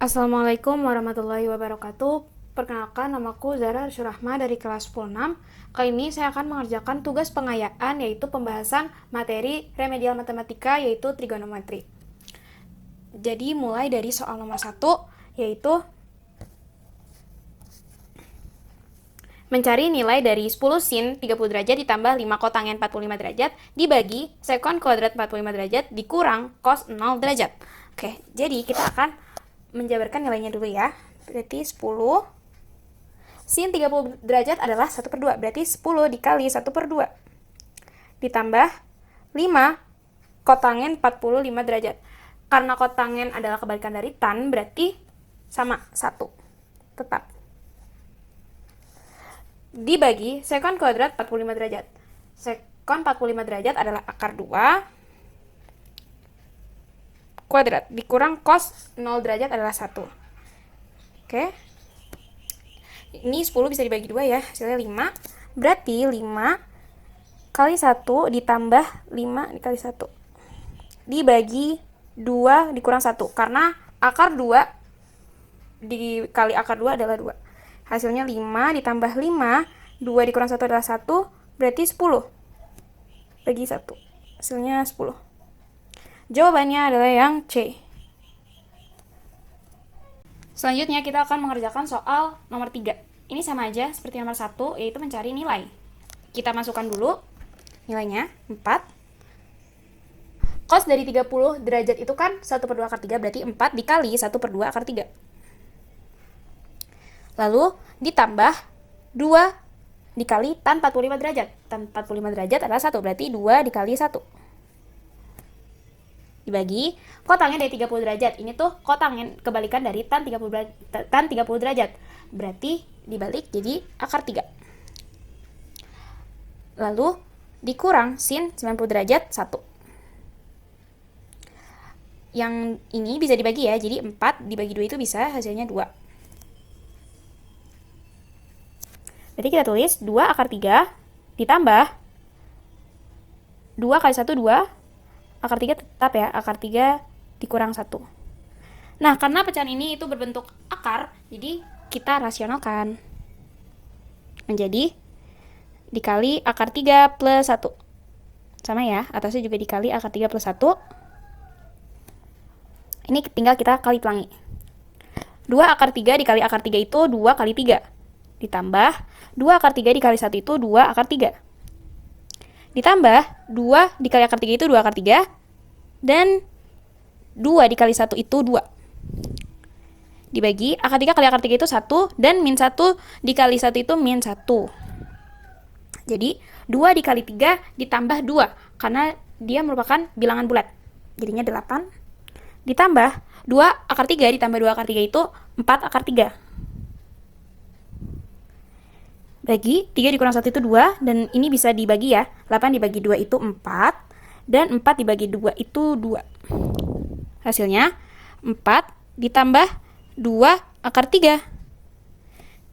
Assalamualaikum warahmatullahi wabarakatuh. Perkenalkan, namaku Zara Arsyurahma dari kelas 10-6. Kali ini saya akan mengerjakan tugas pengayaan, yaitu pembahasan materi remedial matematika, yaitu trigonometri. Jadi mulai dari soal nomor 1, yaitu mencari nilai dari 10 sin 30 derajat ditambah 5 kotangin 45 derajat dibagi sekon kuadrat 45 derajat dikurang cos 0 derajat. Oke, jadi kita akan menjabarkan nilainya dulu ya. Berarti 10 sin 30 derajat adalah 1/2. Berarti 10 dikali 1/2 ditambah 5 kotangin 45 derajat. Karena kotangin adalah kebalikan dari tan, berarti sama 1 tetap dibagi sekon kuadrat 45 derajat. Sekon 45 derajat adalah akar 2 kuadrat dikurang cos 0 derajat adalah 1. Oke. Ini 10 bisa dibagi 2 ya, hasilnya 5. Berarti 5 kali 1 ditambah 5 dikali 1 dibagi 2 dikurang 1. Karena akar 2 dikali akar 2 adalah 2. Hasilnya 5 ditambah 5, 2 dikurang 1 adalah 1, berarti 10. Bagi 1. Hasilnya 10. Jawabannya adalah yang C. Selanjutnya kita akan mengerjakan soal nomor 3. Ini sama aja seperti nomor 1, yaitu mencari nilai. Kita masukkan dulu nilainya, 4. Cos dari 30 derajat itu kan 1/2 akar 3, berarti 4 dikali 1/2 akar 3. Lalu ditambah 2 dikali tan 45 derajat. Tan 45 derajat adalah 1, berarti 2 dikali 1. Dibagi kotangin dari 30 derajat. Ini tuh kotangin kebalikan dari tan 30 derajat. Berarti dibalik jadi akar 3. Lalu dikurang sin 90 derajat 1. Yang ini bisa dibagi ya, jadi 4 dibagi 2 itu bisa hasilnya 2. Jadi kita tulis 2 akar 3 ditambah 2 kali 1, 2. Akar 3 tetap ya, akar 3 dikurang 1. Nah, karena pecahan ini itu berbentuk akar, jadi kita rasionalkan. Menjadi dikali akar 3 plus 1. Sama ya, atasnya juga dikali akar 3 plus 1. Ini tinggal kita kali pelangi. 2 akar 3 dikali akar 3 itu 2 kali 3. Ditambah 2 akar 3 dikali 1 itu 2 akar 3. Ditambah 2 dikali akar 3 itu 2 akar 3. Dan 2 dikali 1 itu 2. Dibagi akar 3 kali akar 3 itu 1. Dan min 1 dikali 1 itu min 1. Jadi 2 dikali 3 ditambah 2. Karena dia merupakan bilangan bulat. Jadinya 8. Ditambah 2 akar 3 ditambah 2 akar 3 itu 4 akar 3. Bagi 3 dikurang 1 itu 2. Dan ini bisa dibagi ya. 8 dibagi 2 itu 4. Dan 4 dibagi 2 itu 2. Hasilnya 4 ditambah 2 akar 3.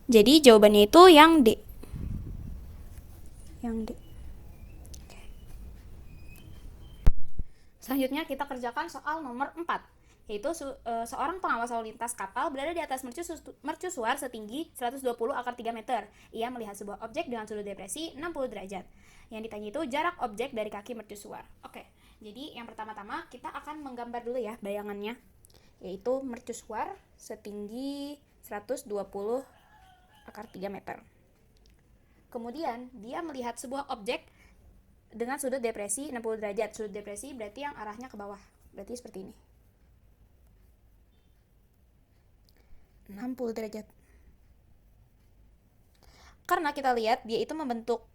Jadi jawabannya itu yang D. Yang D. Selanjutnya kita kerjakan soal nomor 4, yaitu seorang pengawas lalu lintas kapal berada di atas mercusuar setinggi 120 akar 3 meter. Ia melihat sebuah objek dengan sudut depresi 60 derajat. Yang ditanya itu jarak objek dari kaki mercusuar. Oke, jadi yang pertama-tama kita akan menggambar dulu ya bayangannya, yaitu mercusuar setinggi 120 akar 3 meter. Kemudian dia melihat sebuah objek dengan sudut depresi 60 derajat. Sudut depresi berarti yang arahnya ke bawah. Berarti seperti ini. 60 derajat. Karena kita lihat dia itu membentuk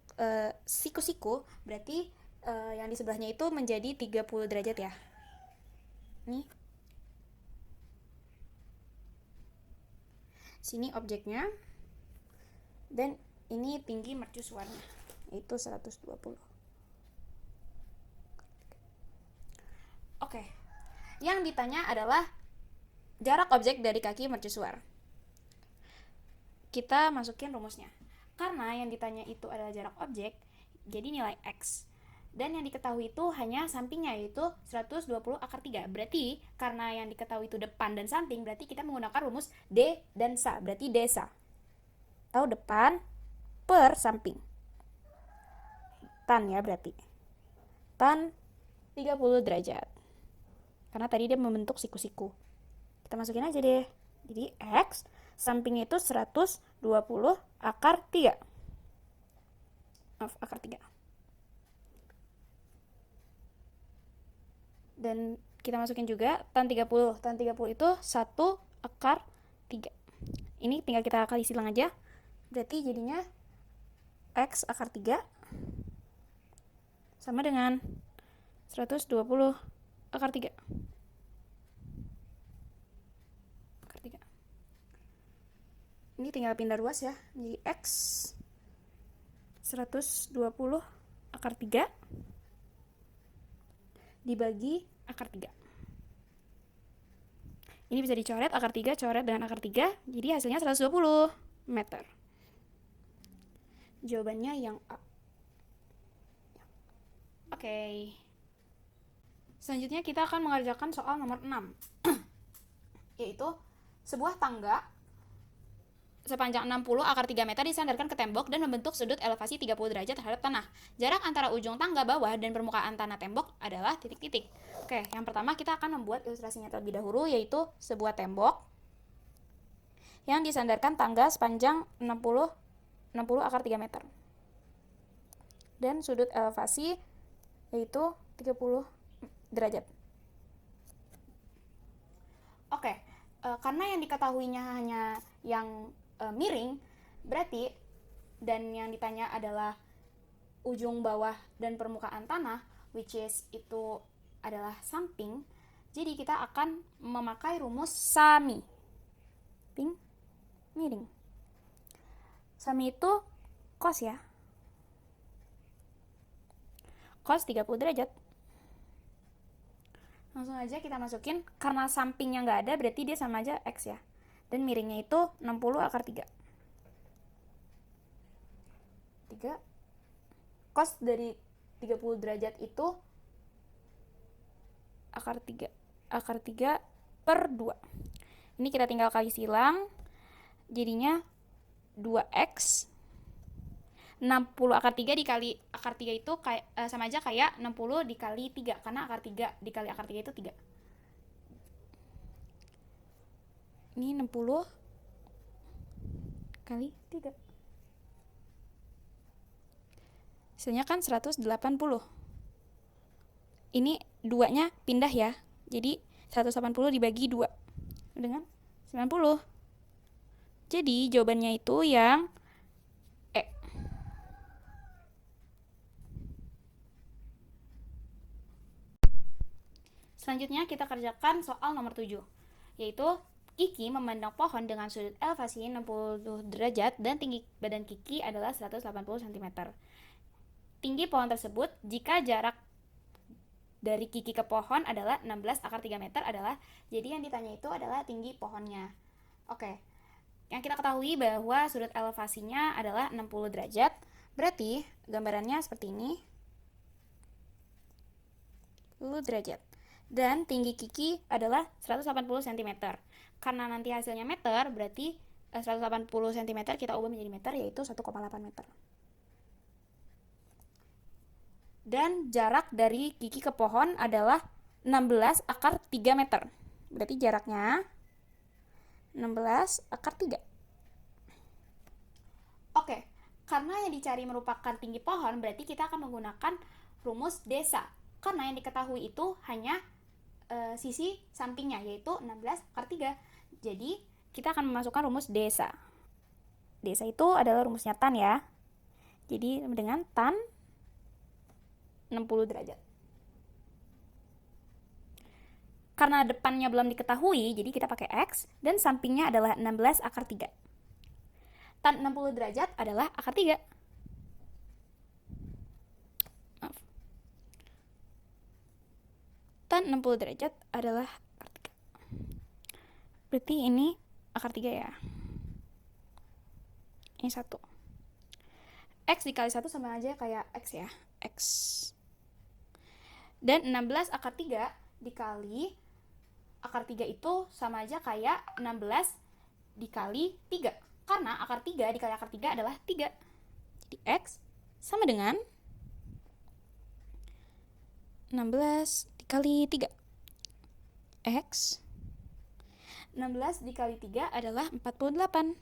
siku-siku, berarti yang di sebelahnya itu menjadi 30 derajat ya. Nih. Sini objeknya. Dan ini tinggi mercusuarnya, yaitu 120. Oke, yang ditanya adalah jarak objek dari kaki mercusuar. Kita masukin rumusnya. Karena yang ditanya itu adalah jarak objek, jadi nilai X Dan yang diketahui itu hanya sampingnya, yaitu 120 akar 3. Berarti karena yang diketahui itu depan dan samping, berarti kita menggunakan rumus D dan SA. Berarti desa. Tahu depan per samping. Tan ya berarti. Tan 30 derajat. Karena tadi dia membentuk siku-siku. Kita masukin aja deh. Jadi X sampingnya itu 120 akar 3. Maaf, akar 3. Dan kita masukin juga tan 30. Tan 30 itu 1 akar 3. Ini tinggal kita kali silang aja. Berarti jadinya X akar 3 sama dengan 120 akar 3. Akar 3. Ini tinggal pindah ruas ya. Jadi X 120 akar 3 dibagi akar 3. Ini bisa dicoret, akar 3 coret dengan akar 3, jadi hasilnya 120 meter. Jawabannya yang A. Oke. Selanjutnya kita akan mengerjakan soal nomor 6. Yaitu sebuah tangga sepanjang 60 akar 3 meter disandarkan ke tembok dan membentuk sudut elevasi 30 derajat terhadap tanah. Jarak antara ujung tangga bawah dan permukaan tanah tembok adalah titik-titik. Oke, yang pertama kita akan membuat ilustrasinya terlebih dahulu, yaitu sebuah tembok yang disandarkan tangga sepanjang 60 akar 3 meter. Dan sudut elevasi yaitu 30 derajat. Oke, karena yang diketahuinya hanya yang miring, berarti dan yang ditanya adalah ujung bawah dan permukaan tanah, which is itu adalah samping. Jadi kita akan memakai rumus sami. Miring. Sami itu cos ya. Cos 30 derajat. Langsung aja kita masukin, karena sampingnya nggak ada berarti dia sama aja X ya. Dan miringnya itu 60 akar 3. Cos dari 30 derajat itu akar 3 per 2. Ini kita tinggal kali silang, jadinya 2X 60 akar 3 dikali akar 3 itu sama aja kayak 60 dikali 3, karena akar 3 dikali akar 3 itu 3. Ini 60 kali 3. Hasilnya kan 180. Ini 2-nya pindah ya. Jadi 180 dibagi 2 dengan 90. Jadi jawabannya itu yang E. Selanjutnya kita kerjakan soal nomor 7, yaitu Kiki memandang pohon dengan sudut elevasi 60 derajat dan tinggi badan Kiki adalah 180 cm. Tinggi pohon tersebut jika jarak dari Kiki ke pohon adalah 16 akar 3 meter adalah, jadi yang ditanya itu adalah tinggi pohonnya. Oke, yang kita ketahui bahwa sudut elevasinya adalah 60 derajat, berarti gambarannya seperti ini, 10 derajat. Dan tinggi Kiki adalah 180 cm. Karena nanti hasilnya meter, berarti 180 cm kita ubah menjadi meter, yaitu 1,8 meter. Dan jarak dari Kiki ke pohon adalah 16 akar 3 meter. Berarti jaraknya 16 akar 3. Oke, karena yang dicari merupakan tinggi pohon, berarti kita akan menggunakan rumus desa. Karena yang diketahui itu hanya sisi sampingnya, yaitu 16 akar 3. Jadi kita akan memasukkan rumus desa. Desa itu adalah rumusnya tan ya. Jadi dengan tan 60 derajat. Karena depannya belum diketahui, jadi kita pakai X, dan sampingnya adalah 16 akar 3. Tan 60 derajat adalah akar 3. Maaf. Tan 60 derajat adalah akar 3. Berarti ini akar 3 ya. Ini 1. X dikali 1 sama aja kayak X ya. X Dan 16 akar 3 dikali akar 3 itu sama aja kayak 16 dikali 3. Karena akar 3 dikali akar 3 adalah 3. Jadi X sama dengan 16 dikali 3. X 16 dikali 3 adalah 48.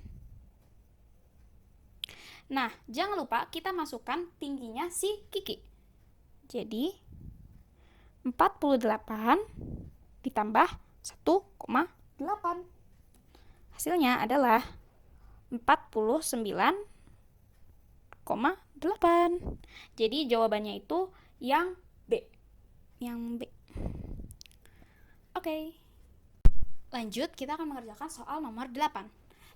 Nah, jangan lupa kita masukkan tingginya si Kiki. Jadi 48 ditambah 1,8. Hasilnya adalah 49,8. Jadi jawabannya itu yang B. Oke. Lanjut, kita akan mengerjakan soal nomor 8.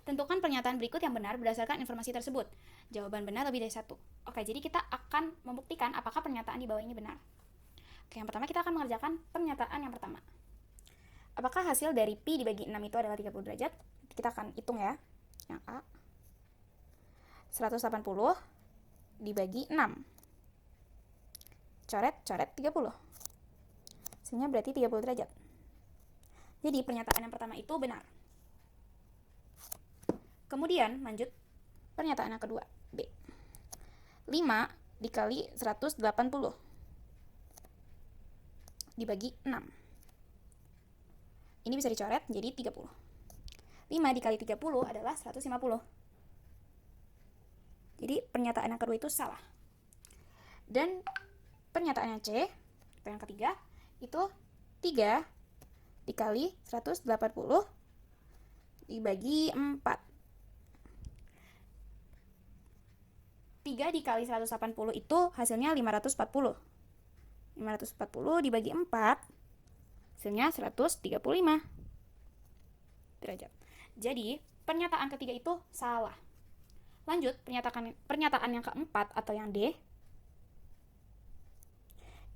Tentukan pernyataan berikut yang benar berdasarkan informasi tersebut. Jawaban benar lebih dari 1. Oke, jadi kita akan membuktikan apakah pernyataan di bawah ini benar. Oke, yang pertama kita akan mengerjakan pernyataan yang pertama. Apakah hasil dari Pi dibagi 6 itu adalah 30 derajat? Kita akan hitung ya. Yang A. 180 dibagi 6. Coret 30. Hasilnya berarti 30 derajat. Jadi pernyataan yang pertama itu benar. Kemudian lanjut pernyataan yang kedua, B. 5 dikali 180 dibagi 6. Ini bisa dicoret jadi 30. 5 dikali 30 adalah 150. Jadi pernyataan yang kedua itu salah. Dan pernyataan yang C, atau yang ketiga, itu 3 dikali 180 dibagi 4. 3 dikali 180 itu hasilnya 540. 540 dibagi 4 hasilnya 135 derajat. Jadi pernyataan ketiga itu salah. Lanjut pernyataan yang keempat atau yang D.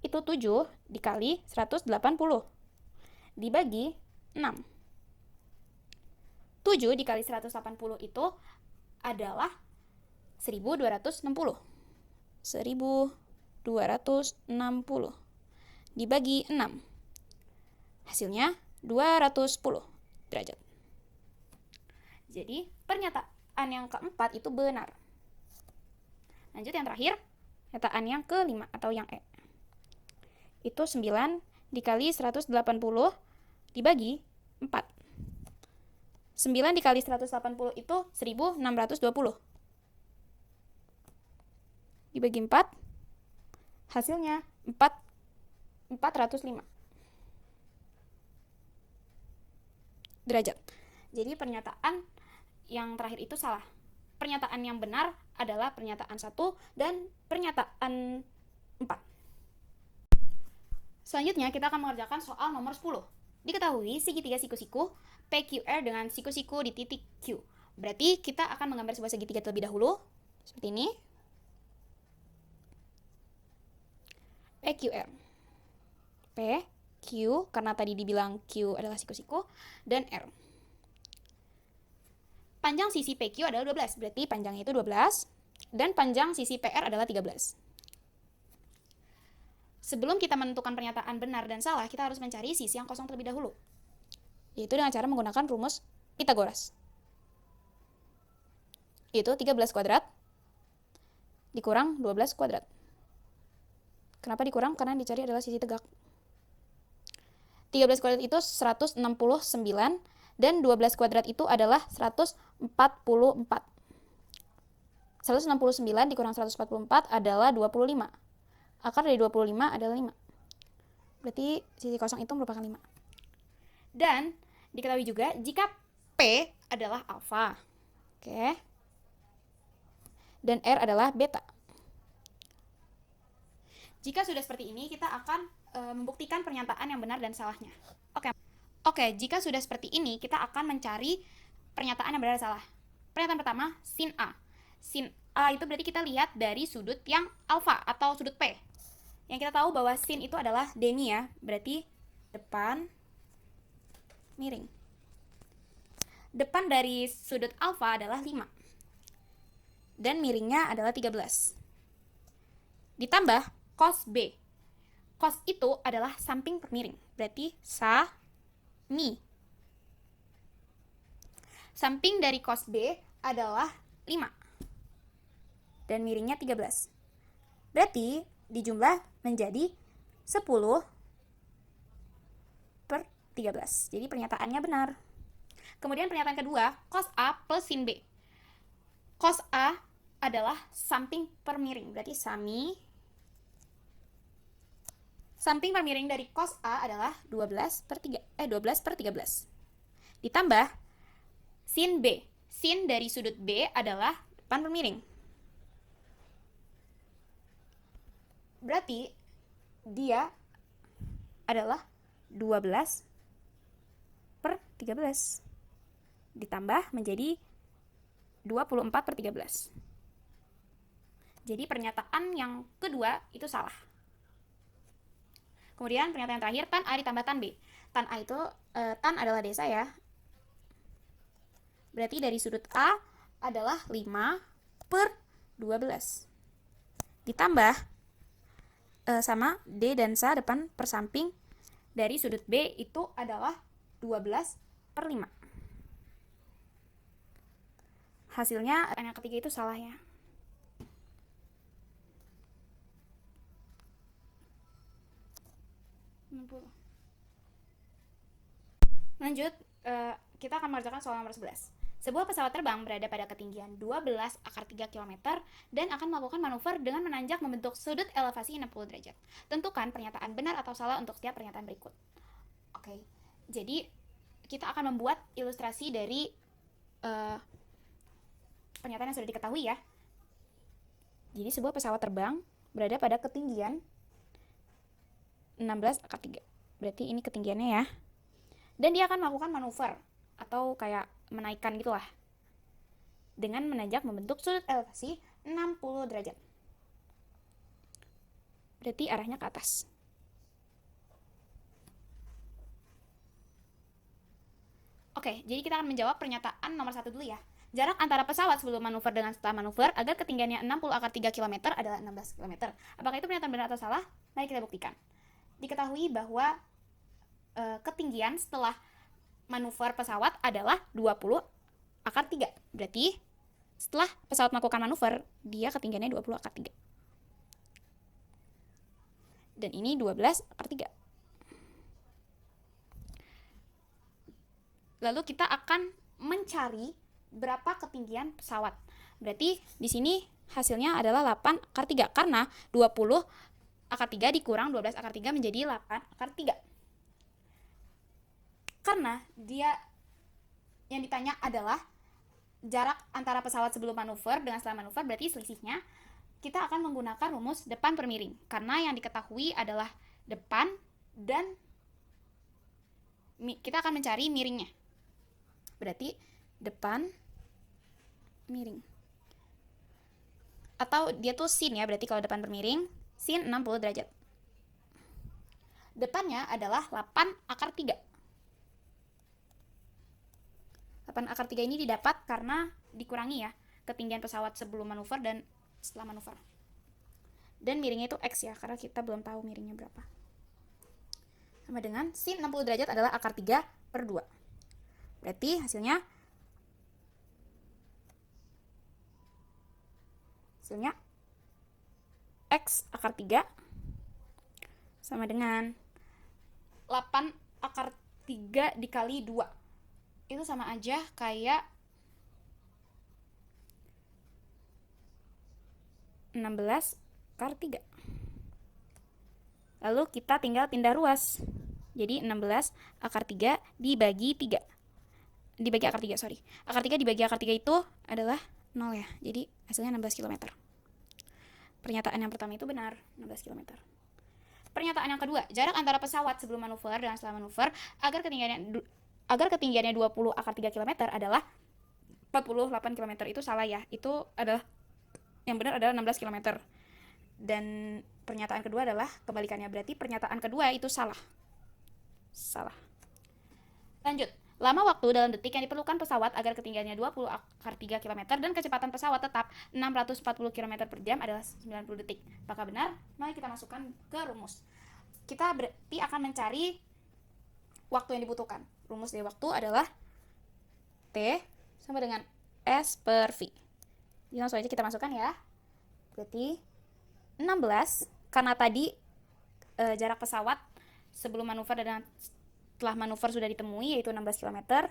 Itu 7 dikali 180 dibagi 6. 7 dikali 180 itu adalah 1260. 1260 dibagi 6. Hasilnya 210 derajat. Jadi, pernyataan yang keempat itu benar. Lanjut yang terakhir, pernyataan yang kelima atau yang E. Itu 9 dikali 180 dibagi 4. 9 dikali 180 itu 1620. Dibagi 4, hasilnya 405 derajat. Jadi pernyataan yang terakhir itu salah. Pernyataan yang benar adalah pernyataan 1 dan pernyataan 4. Selanjutnya kita akan mengerjakan soal nomor 10. Diketahui segitiga siku-siku PQR dengan siku-siku di titik Q. Berarti kita akan menggambar sebuah segitiga terlebih dahulu. Seperti ini. PQR. P, Q, karena tadi dibilang Q adalah siku-siku, dan R. Panjang sisi PQ adalah 12, berarti panjangnya itu 12, dan panjang sisi PR adalah 13. Sebelum kita menentukan pernyataan benar dan salah, kita harus mencari sisi yang kosong terlebih dahulu, yaitu dengan cara menggunakan rumus Pythagoras. Itu 13 kuadrat dikurang 12 kuadrat. Kenapa dikurang? Karena yang dicari adalah sisi tegak. 13 kuadrat itu 169, dan 12 kuadrat itu adalah 144. 169 dikurang 144 adalah 25. Akar dari 25 adalah 5. Berarti sisi kosong itu merupakan 5. Dan diketahui juga jika P adalah alfa. Oke. Dan R adalah beta. Jika sudah seperti ini, kita akan membuktikan pernyataan yang benar dan salahnya. Oke, jika sudah seperti ini, kita akan mencari pernyataan yang benar dan salah. Pernyataan pertama, sin A. Sin A itu berarti kita lihat dari sudut yang alfa atau sudut P. Yang kita tahu bahwa sin itu adalah demi ya, berarti depan miring. Depan dari sudut alfa adalah 5. Dan miringnya adalah 13. Ditambah cos B. Cos itu adalah samping per miring. Berarti SAMI. Samping dari cos B adalah 5. Dan miringnya 13. Berarti dijumlah menjadi 10 per 13. Jadi pernyataannya benar. Kemudian pernyataan kedua, cos A plus sin B. Cos A adalah samping per miring. Berarti SAMI. Samping per miring dari cos A adalah 12 per 13. Ditambah sin B. Sin dari sudut B adalah depan per miring. Berarti dia adalah 12 per 13. Ditambah menjadi 24 per 13. Jadi pernyataan yang kedua itu salah. Kemudian pernyataan yang terakhir, tan A ditambah tan B. Tan A itu, tan adalah D saya. Berarti dari sudut A adalah 5 per 12. Ditambah sama D dan sa depan per samping dari sudut B itu adalah 12 per 5. Hasilnya yang ketiga itu salah ya. Lanjut, kita akan mengerjakan soal nomor 11. Sebuah pesawat terbang berada pada ketinggian 12/3 km dan akan melakukan manuver dengan menanjak membentuk sudut elevasi 60 derajat. Tentukan pernyataan benar atau salah untuk setiap pernyataan berikut. Oke, jadi kita akan membuat ilustrasi dari pernyataan yang sudah diketahui ya. Jadi sebuah pesawat terbang berada pada ketinggian 16/3. Berarti ini ketinggiannya ya. Dan dia akan melakukan manuver atau kayak menaikkan gitulah dengan menanjak membentuk sudut elevasi 60 derajat. Berarti arahnya ke atas. Oke, jadi kita akan menjawab pernyataan nomor 1 dulu ya. Jarak antara pesawat sebelum manuver dengan setelah manuver agar ketinggiannya 60/3 km adalah 16 km. Apakah itu pernyataan benar atau salah? Mari kita buktikan. Diketahui bahwa ketinggian setelah manuver pesawat adalah 20/3. Berarti setelah pesawat melakukan manuver, dia ketinggiannya 20/3. Dan ini 12/3. Lalu kita akan mencari berapa ketinggian pesawat. Berarti di sini hasilnya adalah 8/3 karena 20/3 dikurang 12/3 menjadi 8/3. Karena dia yang ditanya adalah jarak antara pesawat sebelum manuver dengan setelah manuver, berarti selisihnya kita akan menggunakan rumus depan per miring. Karena yang diketahui adalah depan dan kita akan mencari miringnya. Berarti depan miring. Atau dia tuh sin ya, berarti kalau depan per miring, sin 60 derajat. Depannya adalah 8/3. 8/3 ini didapat karena dikurangi ya ketinggian pesawat sebelum manuver dan setelah manuver. Dan miringnya itu X ya, karena kita belum tahu miringnya berapa. Sama dengan sin 60 derajat adalah akar 3 per 2. Berarti hasilnya X/3 sama dengan 8/3 dikali 2. Itu sama aja kayak 16/3. Lalu kita tinggal pindah ruas. Jadi 16/3 dibagi 3. Dibagi akar 3, sorry. Akar 3 dibagi akar 3 itu adalah 0 ya. Jadi hasilnya 16 km. Pernyataan yang pertama itu benar, 16 km. Pernyataan yang kedua, jarak antara pesawat sebelum manuver dan setelah manuver agar ketinggiannya 20/3 km adalah 48 km. Itu salah ya. Itu adalah yang benar adalah 16 km. Dan pernyataan kedua adalah kebalikannya. Berarti pernyataan kedua itu salah. Lanjut. Lama waktu dalam detik yang diperlukan pesawat agar ketinggiannya 20/3 km dan kecepatan pesawat tetap 640 km per jam adalah 90 detik. Apakah benar? Mari kita masukkan ke rumus. kita berarti akan mencari waktu yang dibutuhkan. Rumus dari waktu adalah T sama dengan S per V. Jadi langsung aja kita masukkan ya. Berarti 16, karena tadi jarak pesawat sebelum manuver dan setelah manuver sudah ditemui, yaitu 16 km,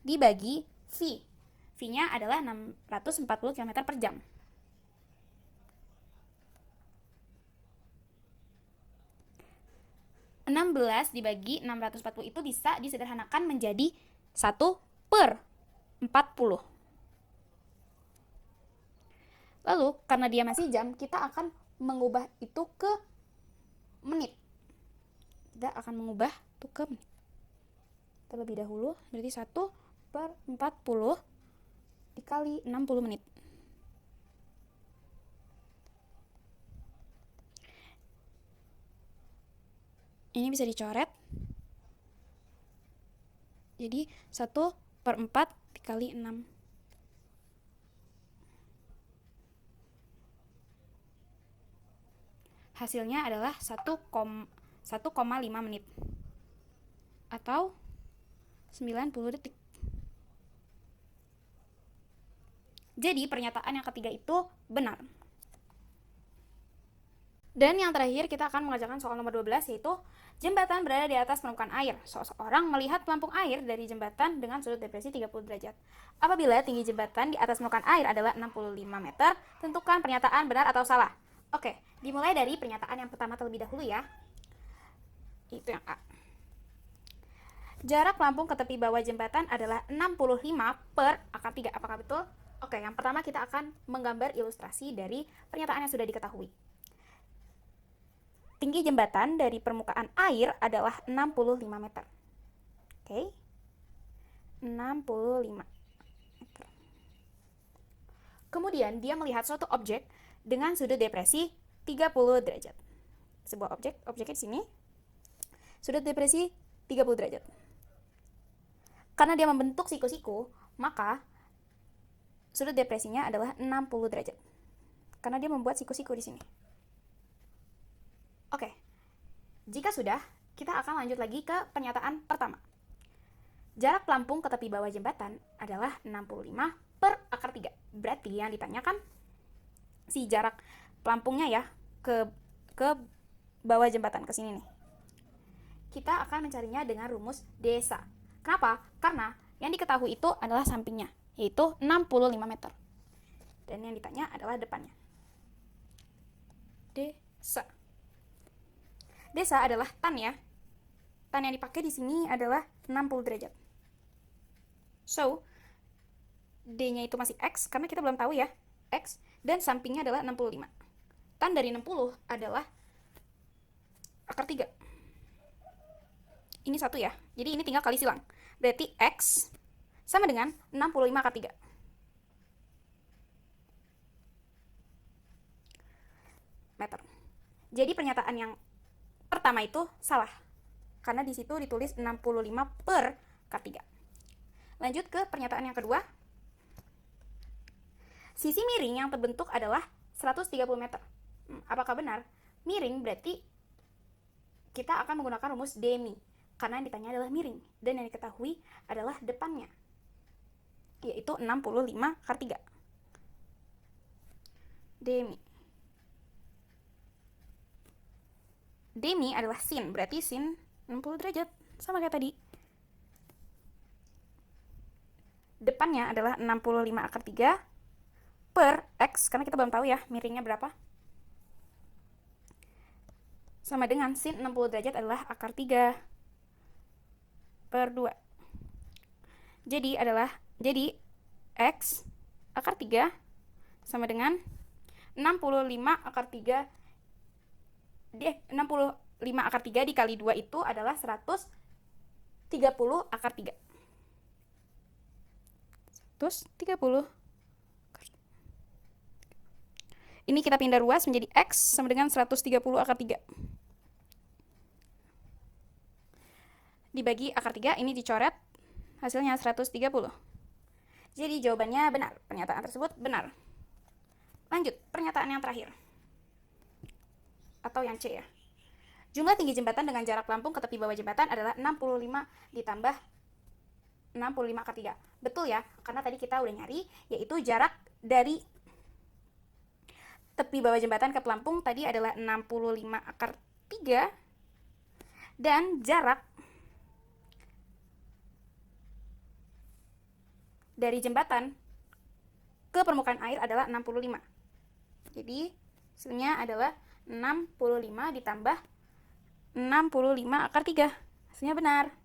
dibagi V. V-nya adalah 640 km per jam. Dibagi 640 itu bisa disederhanakan menjadi 1 per 40. Lalu, karena dia masih jam, kita akan mengubah itu ke menit. Kita akan mengubah itu ke menit. Terlebih dahulu, berarti 1 per 40 dikali 60 menit. Ini bisa dicoret. Jadi 1 per 4 dikali 6. Hasilnya adalah 1,5 menit atau 90 detik. Jadi pernyataan yang ketiga itu benar. Dan yang terakhir kita akan mengerjakan soal nomor 12, yaitu jembatan berada di atas permukaan air. Seseorang melihat pelampung air dari jembatan dengan sudut depresi 30 derajat. Apabila tinggi jembatan di atas permukaan air adalah 65 meter, tentukan pernyataan benar atau salah. Oke, dimulai dari pernyataan yang pertama terlebih dahulu ya. Itu yang A. Jarak pelampung ke tepi bawah jembatan adalah 65 per akar 3. Apakah betul? Oke, yang pertama kita akan menggambar ilustrasi dari pernyataan yang sudah diketahui. Tinggi jembatan dari permukaan air adalah 65 meter. Oke. 65 meter. Kemudian dia melihat suatu objek dengan sudut depresi 30 derajat. Sebuah objeknya di sini. Sudut depresi 30 derajat. Karena dia membentuk siku-siku, maka sudut depresinya adalah 60 derajat. Karena dia membuat siku-siku di sini. Oke, jika sudah, kita akan lanjut lagi ke pernyataan pertama. Jarak pelampung ke tepi bawah jembatan adalah 65 per akar 3. Berarti yang ditanyakan si jarak pelampungnya ya ke bawah jembatan, ke sini nih. Kita akan mencarinya dengan rumus desa. Kenapa? Karena yang diketahui itu adalah sampingnya, yaitu 65 meter. Dan yang ditanya adalah depannya. Desa. Desa adalah tan ya. Tan yang dipakai di sini adalah 60 derajat. So, D-nya itu masih X, karena kita belum tahu ya, X, dan sampingnya adalah 65. Tan dari 60 adalah akar 3. Ini 1 ya, jadi ini tinggal kali silang. Berarti X sama dengan 65 akar 3. Meter. Jadi pernyataan yang pertama itu salah, karena di situ ditulis 65 per akar 3. Lanjut ke pernyataan yang kedua. Sisi miring yang terbentuk adalah 130 meter. Apakah benar? Miring berarti kita akan menggunakan rumus demi, karena yang ditanya adalah miring, dan yang diketahui adalah depannya, yaitu 65 akar 3. Demi. Demi adalah sin, berarti sin 60 derajat, sama kayak tadi. Depannya adalah 65 akar 3 per X, karena kita belum tahu ya miringnya berapa. Sama dengan sin 60 derajat adalah akar 3 per 2. Jadi X akar 3 sama dengan 65 akar 3 dikali 2 itu adalah 130 akar 3. 130. Ini kita pindah ruas menjadi X sama dengan 130 akar 3. Dibagi akar 3, ini dicoret, hasilnya 130. Jadi jawabannya benar, pernyataan tersebut benar. Lanjut, pernyataan yang terakhir. Atau yang C ya. Jumlah tinggi jembatan dengan jarak pelampung ke tepi bawah jembatan adalah 65 ditambah 65 akar 3. Betul ya, karena tadi kita udah nyari, yaitu jarak dari tepi bawah jembatan ke pelampung tadi adalah 65 akar 3, dan jarak dari jembatan ke permukaan air adalah 65. Jadi hasilnya adalah 65 ditambah 65 akar 3. Hasilnya benar.